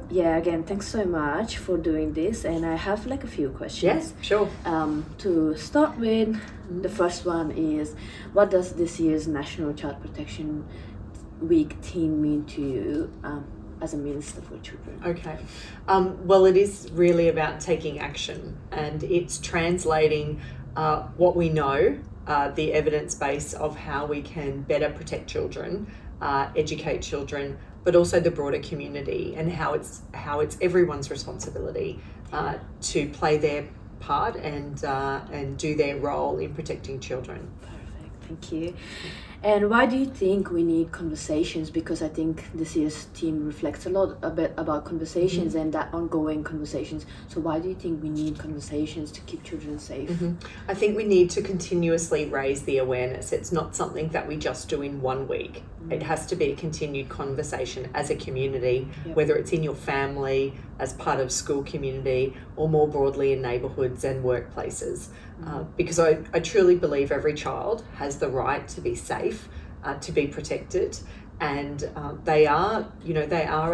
Yeah, again, thanks so much for doing this. And I have like a few questions. Yes, sure. To start with, the first one is, what does this year's National Child Protection Week theme mean to you as a Minister for Children? Okay. Well, it is really about taking action, and it's translating what we know, the evidence base of how we can better protect children, educate children, but also the broader community, and how it's everyone's responsibility to play their part and do their role in protecting children. Perfect, thank you. And why do you think we need conversations? Because I think this year's theme reflects a bit about conversations and that ongoing conversations. So why do you think we need conversations to keep children safe? I think we need to continuously raise the awareness. It's not something that we just do in 1 week. It has to be a continued conversation as a community, whether it's in your family, as part of school community, or more broadly in neighbourhoods and workplaces. Because I truly believe every child has the right to be safe, to be protected, and they are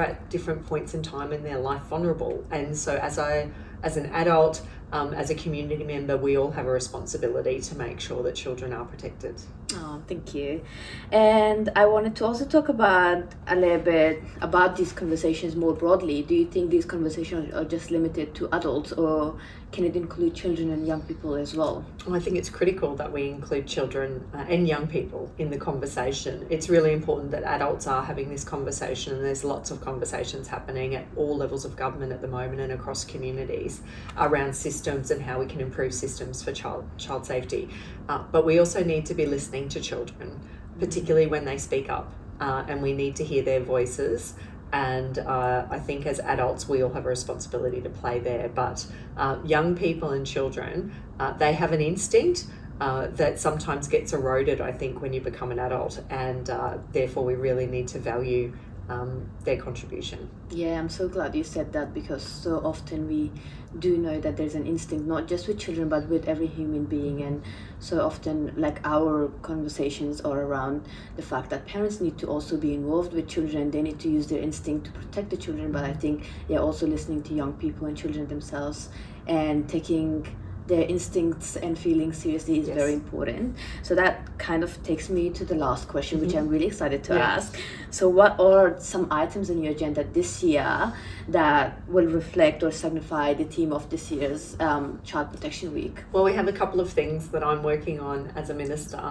at different points in time in their life vulnerable. And so as an adult, as a community member, we all have a responsibility to make sure that children are protected. Oh, thank you. And I wanted to also talk about a little bit about these conversations more broadly. Do you think these conversations are just limited to adults, or can it include children and young people as well? Well, I think it's critical that we include children and young people in the conversation. It's really important that adults are having this conversation, and there's lots of conversations happening at all levels of government at the moment and across communities around systems and how we can improve systems for child safety. But we also need to be listening to children, particularly when they speak up, and we need to hear their voices. And I think as adults, we all have a responsibility to play there. But young people and children, they have an instinct that sometimes gets eroded, I think, when you become an adult. And therefore, we really need to value their contribution. Yeah, I'm so glad you said that, because so often we do know that there's an instinct, not just with children, but with every human being. And so often, like, our conversations are around the fact that parents need to also be involved with children. They need to use their instinct to protect the children. But I think, also listening to young people and children themselves and taking their instincts and feelings seriously is very important. So that kind of takes me to the last question, which I'm really excited to ask. So what are some items in your agenda this year that will reflect or signify the theme of this year's Child Protection Week? Well, we have a couple of things that I'm working on as a minister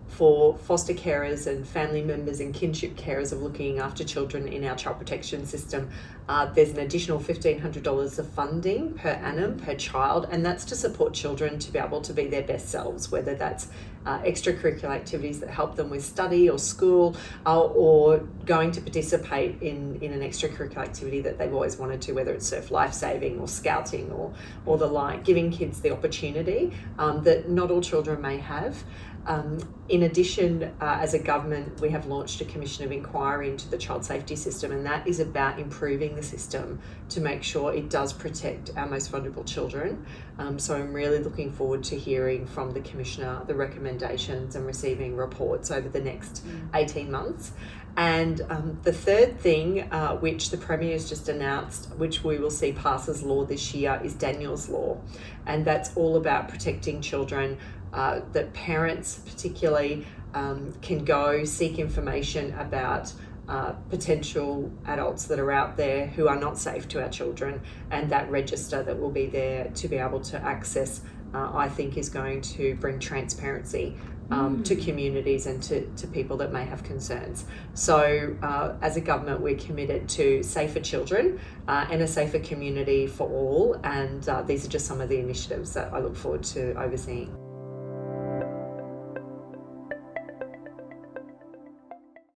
for foster carers and family members and kinship carers of looking after children in our child protection system. There's an additional $1,500 of funding per annum per child, and that's to support children to be able to be their best selves, whether that's extracurricular activities that help them with study or school, or going to participate in an extracurricular activity that they've always wanted to, whether it's surf lifesaving or scouting or the like, giving kids the opportunity that not all children may have. In addition, as a government, we have launched a commission of inquiry into the child safety system, and that is about improving the system to make sure it does protect our most vulnerable children. So I'm really looking forward to hearing from the Commissioner the recommendations and receiving reports over the next 18 months. And the third thing, which the Premier has just announced, which we will see pass as law this year, is Daniel's Law. And that's all about protecting children, that parents particularly can go seek information about potential adults that are out there who are not safe to our children, and that register that will be there to be able to access, I think, is going to bring transparency to communities and to people that may have concerns. So as a government, we're committed to safer children and a safer community for all, and these are just some of the initiatives that I look forward to overseeing.